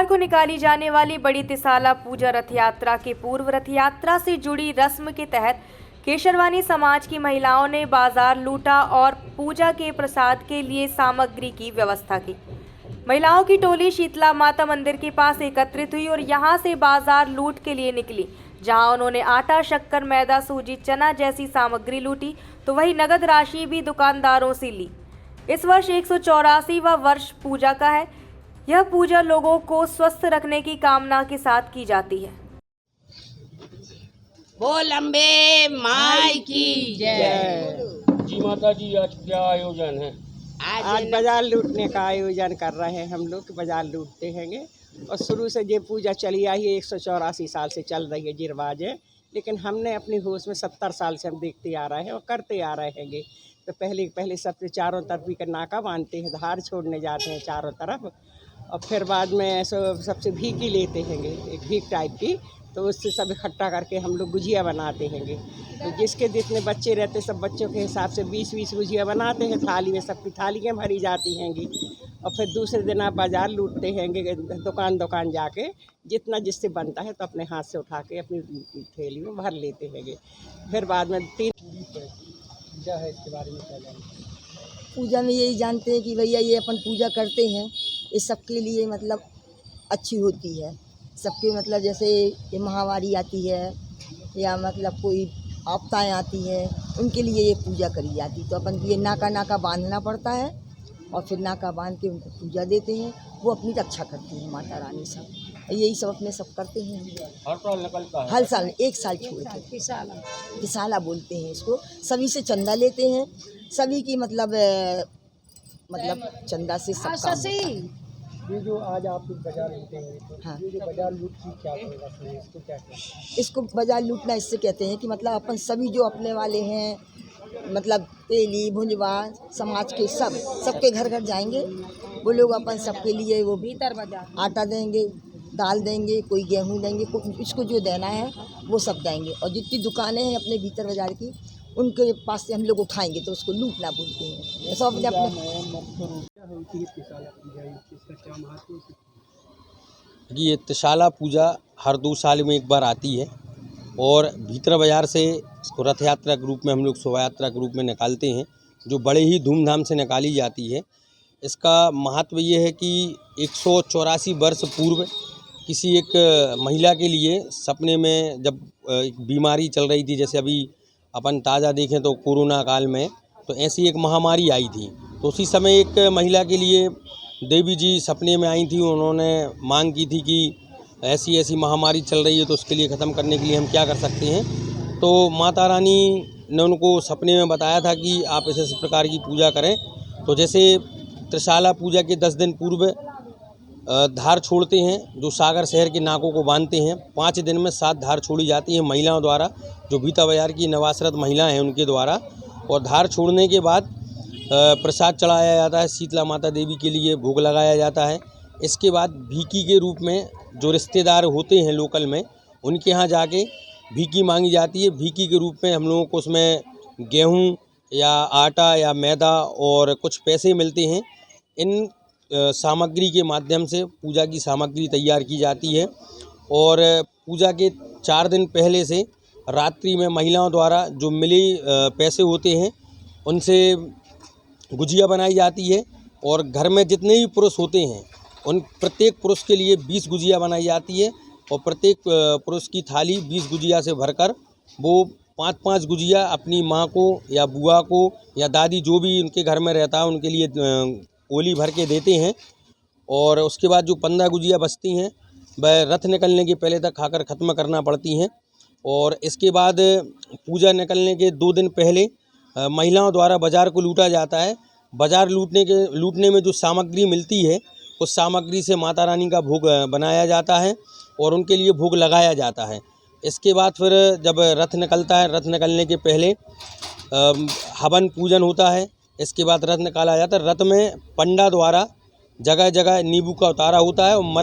को निकाली जाने वाली बड़ी तिसाला पूजा रथ यात्रा के पूर्व रथ यात्रा से जुड़ी रस्म के तहत केशरवानी समाज की महिलाओं ने बाजार लूटा और पूजा के प्रसाद के लिए सामग्री की व्यवस्था की। महिलाओं की टोली शीतला माता मंदिर के पास एकत्रित हुई और यहां से बाजार लूट के लिए निकली, जहां उन्होंने आटा, शक्कर, मैदा, सूजी, चना जैसी सामग्री लूटी, तो वही नगद राशि भी दुकानदारों से ली। इस वर्ष 184वां वर्ष पूजा का है। यह पूजा लोगों को स्वस्थ रखने की कामना के साथ की जाती है। बोल अम्बे माई की जय। जी माता जी, आज क्या आयोजन है? आज बाजार लूटने का आयोजन कर रहे हैं हम लोग। बाजार लूटते हैंगे और शुरू से ये पूजा चली आई है, 184 साल से चल रही है ये रिवाज है। लेकिन हमने अपनी होश में 70 साल से हम देखते आ रहे हैं और करते आ रहे हैंगे। तो पहले सबसे चारों तरफ भी नाका बांधते हैं, धार छोड़ने जाते हैं चारों तरफ, और फिर बाद में सबसे भीगी लेते हैंगे, एक भीख टाइप की, तो उससे सब इकट्ठा करके हम लोग गुजिया बनाते हैंगे। तो जिसके जितने बच्चे रहते सब बच्चों के हिसाब से 20-20 गुजिया बनाते हैं थाली में, सबकी थालियाँ भरी जाती हैंगी। और फिर दूसरे दिन आप बाज़ार लूटते हैंगे, दुकान जाके जितना जिससे बनता है तो अपने हाथ से उठा के अपनी थैली में भर लेते हैंगे। फिर बाद में 3 पूजा है, इसके बारे में क्या जानते हैं? पूजा में यही जानते हैं कि भैया ये अपन पूजा करते हैं, ये सबके लिए मतलब अच्छी होती है। सबके मतलब जैसे ये महामारी आती है या मतलब कोई आपदाएँ आती है, उनके लिए ये पूजा करी जाती। तो अपन ये नाका बांधना पड़ता है और फिर नाका बांध के उनको पूजा देते हैं। वो अपनी रक्षा करती हैं माता रानी। सब यही सब अपने सब करते हैं। हर साल निकलता है? हर साल, एक साल छोड़ के तिसाला बोलते हैं इसको। सभी से चंदा लेते हैं, सभी की मतलब चंदा से सब काम होता है। ये जो आज आप लोग बाजार लूटते हैं, हाँ। ये जो बाजार लूट की क्या होगा, इसको क्या कहते हैं? इसको बाजार लूटना इससे कहते हैं कि मतलब अपन सभी जो अपने वाले हैं, मतलब तेली भुंजवा समाज के सबके घर जाएंगे। वो लोग अपन सबके लिए वो भीतर बाजार आटा देंगे, दाल देंगे, कोई गेहूँ देंगे, इसको जो देना है वो सब देंगे। और जितनी दुकानें हैं अपने भीतर बाजार की, उनके पास से हम लोग उठाएंगे, तो उसको लूटना बोलते हैं। सब ये तिसाला पूजा हर 2 साल में एक बार आती है और भीतर बाजार से इसको रथ यात्रा के रूप में हम लोग शोभा यात्रा के रूप में निकालते हैं, जो बड़े ही धूमधाम से निकाली जाती है। इसका महत्व ये है कि 184 वर्ष पूर्व किसी एक महिला के लिए सपने में जब एक बीमारी चल रही थी, जैसे अभी अपन ताज़ा देखें तो कोरोना काल में, तो ऐसी एक महामारी आई थी। तो उसी समय एक महिला के लिए देवी जी सपने में आई थी। उन्होंने मांग की थी कि ऐसी महामारी चल रही है, तो उसके लिए ख़त्म करने के लिए हम क्या कर सकते हैं। तो माता रानी ने उनको सपने में बताया था कि आप इस प्रकार की पूजा करें। तो जैसे त्रिशाला पूजा के 10 दिन पूर्व धार छोड़ते हैं, जो सागर शहर के नाकों को बांधते हैं। 5 दिन में 7 धार छोड़ी जाती हैं महिलाओं द्वारा, जो भीतर बाजार की नवाश्रत महिलाएं हैं उनके द्वारा। और धार छोड़ने के बाद प्रसाद चढ़ाया जाता है, शीतला माता देवी के लिए भोग लगाया जाता है। इसके बाद भीकी के रूप में जो रिश्तेदार होते हैं लोकल में, उनके यहाँ जाके भीकी मांगी जाती है। भीकी के रूप में हम लोगों को उसमें गेहूँ या आटा या मैदा और कुछ पैसे मिलते हैं। इन सामग्री के माध्यम से पूजा की सामग्री तैयार की जाती है। और पूजा के 4 दिन पहले से रात्रि में महिलाओं द्वारा जो मिले पैसे होते हैं उनसे गुजिया बनाई जाती है। और घर में जितने भी पुरुष होते हैं उन प्रत्येक पुरुष के लिए 20 गुजिया बनाई जाती है। और प्रत्येक पुरुष की थाली 20 गुजिया से भरकर वो 5-5 गुजिया अपनी माँ को या बुआ को या दादी जो भी उनके घर में रहता है उनके लिए ओली भर के देते हैं। और उसके बाद जो 15 गुजिया बचती हैं वह रथ निकलने के पहले तक खाकर ख़त्म करना पड़ती हैं। और इसके बाद पूजा निकलने के 2 दिन पहले महिलाओं द्वारा बाज़ार को लूटा जाता है। बाज़ार लूटने में जो सामग्री मिलती है उस सामग्री से माता रानी का भोग बनाया जाता है और उनके लिए भोग लगाया जाता है। इसके बाद फिर जब रथ निकलता है, रथ निकलने के पहले हवन पूजन होता है। इसके बाद रथ निकाला जाता है। रथ में पंडा द्वारा जगह जगह नींबू का उतारा होता है और